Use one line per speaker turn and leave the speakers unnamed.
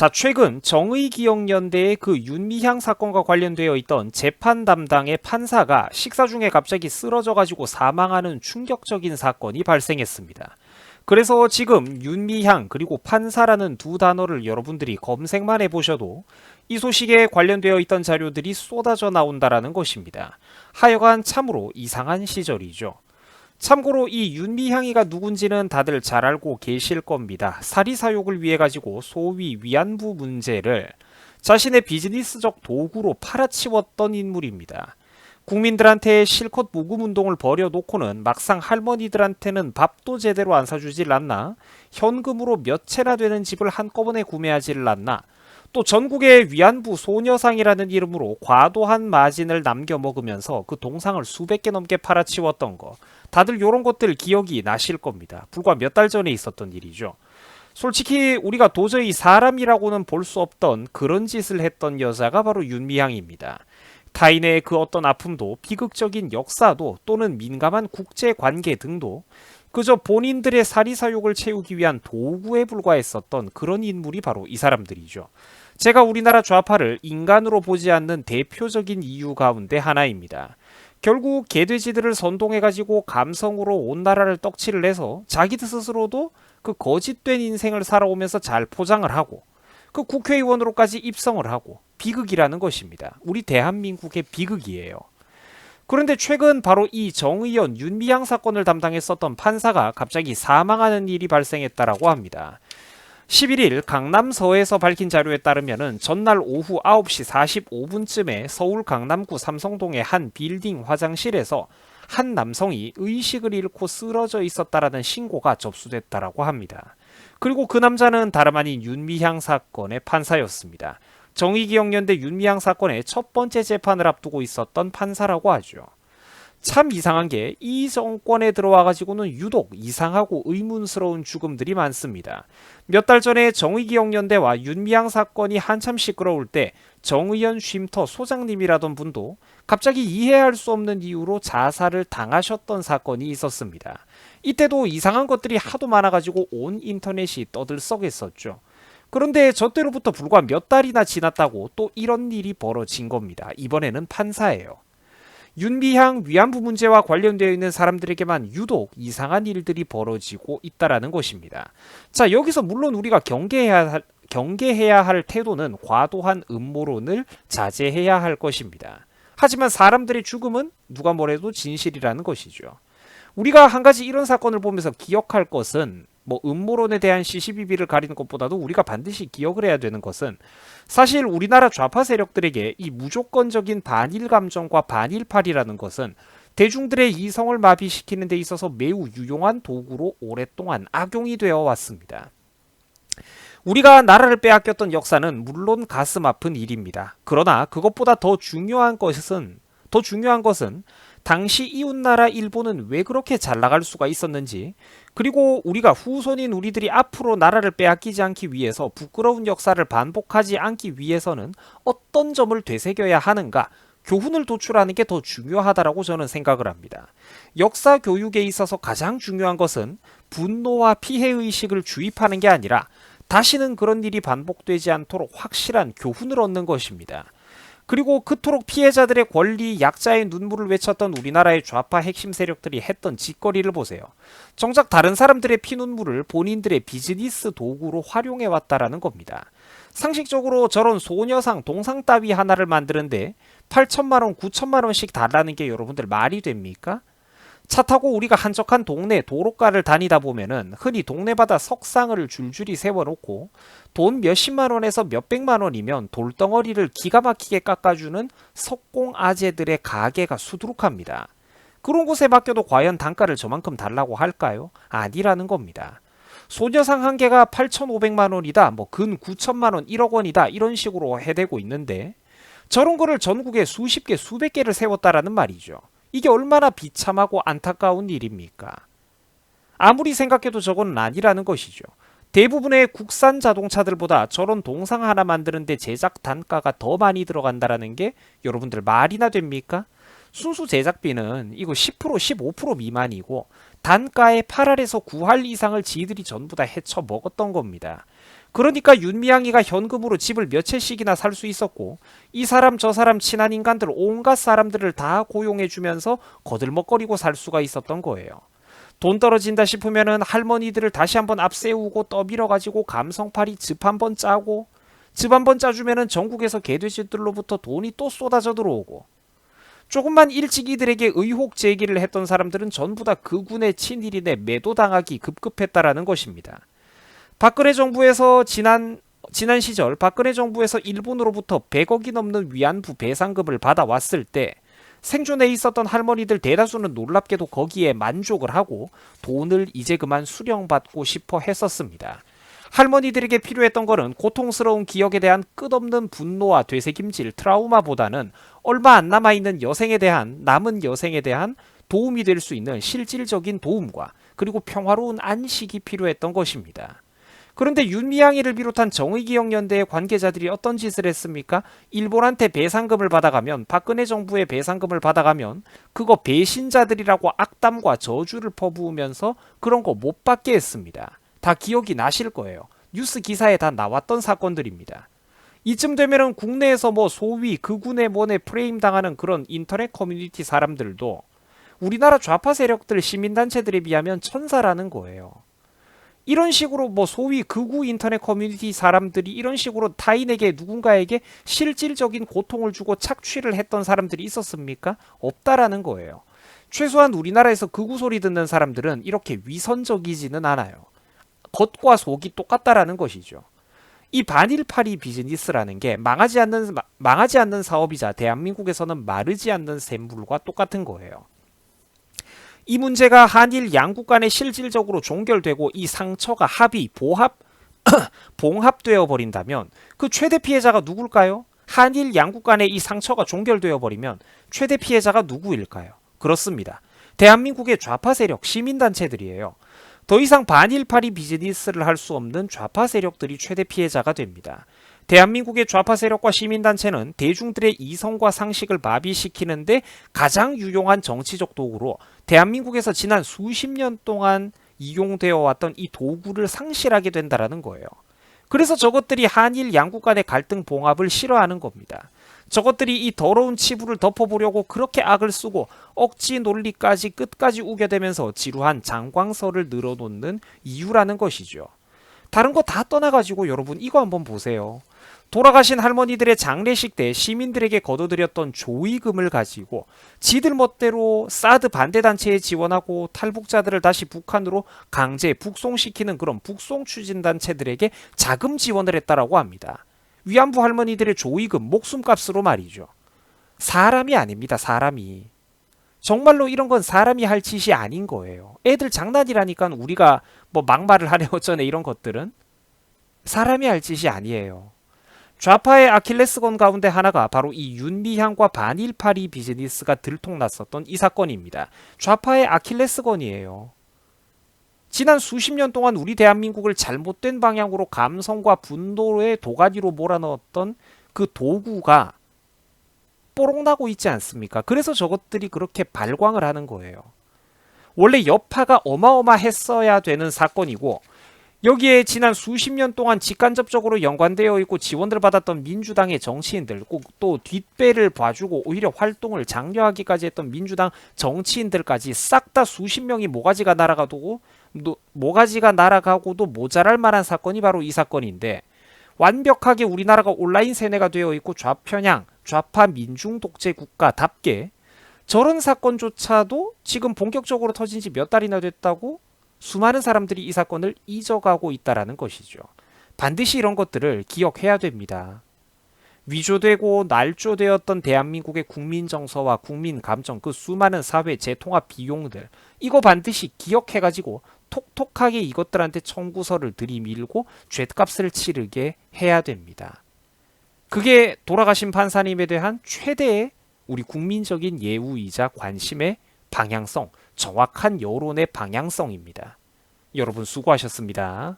최근 정의기억연대의 그 윤미향 사건과 관련되어 있던 재판 담당의 판사가 식사 중에 갑자기 쓰러져가지고 사망하는 충격적인 사건이 발생했습니다. 그래서 지금 윤미향 그리고 판사라는 두 단어를 여러분들이 검색만 해보셔도 이 소식에 관련되어 있던 자료들이 쏟아져 나온다라는 것입니다. 하여간 참으로 이상한 시절이죠. 참고로 이 윤미향이가 누군지는 다들 잘 알고 계실 겁니다. 사리사욕을 위해 가지고 소위 위안부 문제를 자신의 비즈니스적 도구로 팔아치웠던 인물입니다. 국민들한테 실컷 모금운동을 벌여놓고는 막상 할머니들한테는 밥도 제대로 안 사주질 않나, 현금으로 몇 채나 되는 집을 한꺼번에 구매하지를 않나, 또 전국의 위안부 소녀상이라는 이름으로 과도한 마진을 남겨먹으면서 그 동상을 수백 개 넘게 팔아치웠던 거, 다들 요런 것들 기억이 나실 겁니다. 불과 몇 달 전에 있었던 일이죠. 솔직히 우리가 도저히 사람이라고는 볼 수 없던 그런 짓을 했던 여자가 바로 윤미향입니다. 타인의 그 어떤 아픔도 비극적인 역사도 또는 민감한 국제관계 등도 그저 본인들의 사리사욕을 채우기 위한 도구에 불과했었던 그런 인물이 바로 이 사람들이죠. 제가 우리나라 좌파를 인간으로 보지 않는 대표적인 이유 가운데 하나입니다. 결국 개돼지들을 선동해가지고 감성으로 온 나라를 떡칠을 해서 자기들 스스로도 그 거짓된 인생을 살아오면서 잘 포장을 하고 그 국회의원으로까지 입성을 하고 비극이라는 것입니다. 우리 대한민국의 비극이에요. 그런데 최근 바로 이 정의연 윤미향 사건을 담당했었던 판사가 갑자기 사망하는 일이 발생했다라고 합니다. 11일 강남서에서 밝힌 자료에 따르면 전날 오후 9시 45분쯤에 서울 강남구 삼성동의 한 빌딩 화장실에서 한 남성이 의식을 잃고 쓰러져 있었다라는 신고가 접수됐다라고 합니다. 그리고 그 남자는 다름 아닌 윤미향 사건의 판사였습니다. 정의기억연대 윤미향 사건의 첫 번째 재판을 앞두고 있었던 판사라고 하죠. 참 이상한 게 이 정권에 들어와 가지고는 유독 이상하고 의문스러운 죽음들이 많습니다. 몇 달 전에 정의기억연대와 윤미향 사건이 한참 시끄러울 때 정의연 쉼터 소장님이라던 분도 갑자기 이해할 수 없는 이유로 자살을 당하셨던 사건이 있었습니다. 이때도 이상한 것들이 하도 많아가지고 온 인터넷이 떠들썩했었죠. 그런데 저 때로부터 불과 몇 달이나 지났다고 또 이런 일이 벌어진 겁니다. 이번에는 판사예요. 윤미향 위안부 문제와 관련되어 있는 사람들에게만 유독 이상한 일들이 벌어지고 있다라는 것입니다. 자, 여기서 물론 우리가 경계해야 할 태도는 과도한 음모론을 자제해야 할 것입니다. 하지만 사람들의 죽음은 누가 뭐래도 진실이라는 것이죠. 우리가 한 가지 이런 사건을 보면서 기억할 것은 음모론에 대한 시시비비를 가리는 것보다도 우리가 반드시 기억을 해야 되는 것은 사실 우리나라 좌파 세력들에게 이 무조건적인 반일 감정과 반일팔이라는 것은 대중들의 이성을 마비시키는 데 있어서 매우 유용한 도구로 오랫동안 악용이 되어 왔습니다. 우리가 나라를 빼앗겼던 역사는 물론 가슴 아픈 일입니다. 그러나 그것보다 더 중요한 것은 당시 이웃나라 일본은 왜 그렇게 잘 나갈 수가 있었는지, 그리고 우리가 후손인 우리들이 앞으로 나라를 빼앗기지 않기 위해서 부끄러운 역사를 반복하지 않기 위해서는 어떤 점을 되새겨야 하는가, 교훈을 도출하는 게 더 중요하다라고 저는 생각을 합니다. 역사 교육에 있어서 가장 중요한 것은 분노와 피해의식을 주입하는 게 아니라 다시는 그런 일이 반복되지 않도록 확실한 교훈을 얻는 것입니다. 그리고 그토록 피해자들의 권리, 약자의 눈물을 외쳤던 우리나라의 좌파 핵심 세력들이 했던 짓거리를 보세요. 정작 다른 사람들의 피눈물을 본인들의 비즈니스 도구로 활용해왔다라는 겁니다. 상식적으로 저런 소녀상, 동상 따위 하나를 만드는데 8천만원, 9천만원씩 달라는 게 여러분들 말이 됩니까? 차 타고 우리가 한적한 동네 도로가를 다니다 보면은 흔히 동네마다 석상을 줄줄이 세워놓고 돈 몇십만 원에서 몇백만 원이면 돌덩어리를 기가 막히게 깎아주는 석공 아재들의 가게가 수두룩합니다. 그런 곳에 맡겨도 과연 단가를 저만큼 달라고 할까요? 아니라는 겁니다. 소녀상 한 개가 8,500만 원이다, 근 9천만 원, 1억 원이다, 이런 식으로 해대고 있는데 저런 거를 전국에 수십 개, 수백 개를 세웠다라는 말이죠. 이게 얼마나 비참하고 안타까운 일입니까? 아무리 생각해도 저건 아니라는 것이죠. 대부분의 국산 자동차들보다 저런 동상 하나 만드는데 제작 단가가 더 많이 들어간다라는 게 여러분들 말이나 됩니까? 순수 제작비는 이거 10%, 15% 미만이고 단가의 8할에서 9할 이상을 지들이 전부 다 헤쳐 먹었던 겁니다. 그러니까 윤미향이가 현금으로 집을 몇 채씩이나 살 수 있었고 이 사람 저 사람 친한 인간들 온갖 사람들을 다 고용해주면서 거들먹거리고 살 수가 있었던 거예요. 돈 떨어진다 싶으면은 할머니들을 다시 한번 앞세우고 떠밀어가지고 감성팔이 즙 한번 짜고 즙 한번 짜주면은 전국에서 개돼지들로부터 돈이 또 쏟아져 들어오고 조금만 일찍 이들에게 의혹 제기를 했던 사람들은 전부 다 그군의 친일인에 매도당하기 급급했다라는 것입니다. 박근혜 정부에서 지난 시절 박근혜 정부에서 일본으로부터 100억이 넘는 위안부 배상금을 받아왔을 때 생존에 있었던 할머니들 대다수는 놀랍게도 거기에 만족을 하고 돈을 이제 그만 수령받고 싶어 했었습니다. 할머니들에게 필요했던 것은 고통스러운 기억에 대한 끝없는 분노와 되새김질, 트라우마보다는 얼마 안 남아있는 남은 여생에 대한 도움이 될 수 있는 실질적인 도움과 그리고 평화로운 안식이 필요했던 것입니다. 그런데 윤미향이를 비롯한 정의기억연대의 관계자들이 어떤 짓을 했습니까? 일본한테 배상금을 받아가면 박근혜 정부의 배상금을 받아가면 그거 배신자들이라고 악담과 저주를 퍼부으면서 그런 거 못 받게 했습니다. 다 기억이 나실 거예요. 뉴스 기사에 다 나왔던 사건들입니다. 이쯤 되면은 국내에서 뭐 소위 극우네 뭐네 프레임 당하는 그런 인터넷 커뮤니티 사람들도 우리나라 좌파 세력들 시민단체들에 비하면 천사라는 거예요. 이런 식으로 뭐 소위 극우 인터넷 커뮤니티 사람들이 이런 식으로 타인에게 누군가에게 실질적인 고통을 주고 착취를 했던 사람들이 있었습니까? 없다라는 거예요. 최소한 우리나라에서 극우 소리 듣는 사람들은 이렇게 위선적이지는 않아요. 겉과 속이 똑같다라는 것이죠. 이 반일파리 비즈니스라는 게 망하지 않는 사업이자 대한민국에서는 마르지 않는 샘물과 똑같은 거예요. 이 문제가 한일 양국 간에 실질적으로 종결되고 이 상처가 봉합되어 버린다면 그 최대 피해자가 누굴까요? 한일 양국 간에 이 상처가 종결되어 버리면 최대 피해자가 누구일까요? 그렇습니다. 대한민국의 좌파 세력 시민단체들이에요. 더 이상 반일파리 비즈니스를 할 수 없는 좌파 세력들이 최대 피해자가 됩니다. 대한민국의 좌파 세력과 시민단체는 대중들의 이성과 상식을 마비시키는데 가장 유용한 정치적 도구로 대한민국에서 지난 수십 년 동안 이용되어 왔던 이 도구를 상실하게 된다는 거예요. 그래서 저것들이 한일 양국 간의 갈등 봉합을 싫어하는 겁니다. 저것들이 이 더러운 치부를 덮어보려고 그렇게 악을 쓰고 억지 논리까지 끝까지 우겨대면서 지루한 장광설을 늘어놓는 이유라는 것이죠. 다른 거 다 떠나가지고 여러분 이거 한번 보세요. 돌아가신 할머니들의 장례식 때 시민들에게 거둬들였던 조의금을 가지고 지들 멋대로 사드 반대단체에 지원하고 탈북자들을 다시 북한으로 강제 북송시키는 그런 북송 추진단체들에게 자금 지원을 했다라고 합니다. 위안부 할머니들의 조의금 목숨값으로 말이죠. 사람이 아닙니다. 사람이. 정말로 이런 건 사람이 할 짓이 아닌 거예요. 애들 장난이라니까 우리가 뭐 막말을 하네 어쩌네 이런 것들은 사람이 할 짓이 아니에요. 좌파의 아킬레스건 가운데 하나가 바로 이 윤미향과 반일파리 비즈니스가 들통났었던 이 사건입니다. 좌파의 아킬레스건이에요. 지난 수십 년 동안 우리 대한민국을 잘못된 방향으로 감성과 분노의 도가니로 몰아넣었던 그 도구가 뽀록나고 있지 않습니까? 그래서 저것들이 그렇게 발광을 하는 거예요. 원래 여파가 어마어마했어야 되는 사건이고 여기에 지난 수십 년 동안 직간접적으로 연관되어 있고 지원을 받았던 민주당의 정치인들 꼭 또 뒷배를 봐주고 오히려 활동을 장려하기까지 했던 민주당 정치인들까지 싹 다 수십 명이 모가지가 날아가고도 모자랄 만한 사건이 바로 이 사건인데 완벽하게 우리나라가 온라인 세뇌가 되어 있고 좌편향, 좌파 민중 독재 국가답게 저런 사건조차도 지금 본격적으로 터진 지 몇 달이나 됐다고 수많은 사람들이 이 사건을 잊어가고 있다는 것이죠. 반드시 이런 것들을 기억해야 됩니다. 위조되고 날조되었던 대한민국의 국민 정서와 국민 감정, 그 수많은 사회 재통합 비용들 이거 반드시 기억해가지고 톡톡하게 이것들한테 청구서를 들이밀고 죗값을 치르게 해야 됩니다. 그게 돌아가신 판사님에 대한 최대의 우리 국민적인 예우이자 관심의 방향성, 정확한 여론의 방향성입니다. 여러분 수고하셨습니다.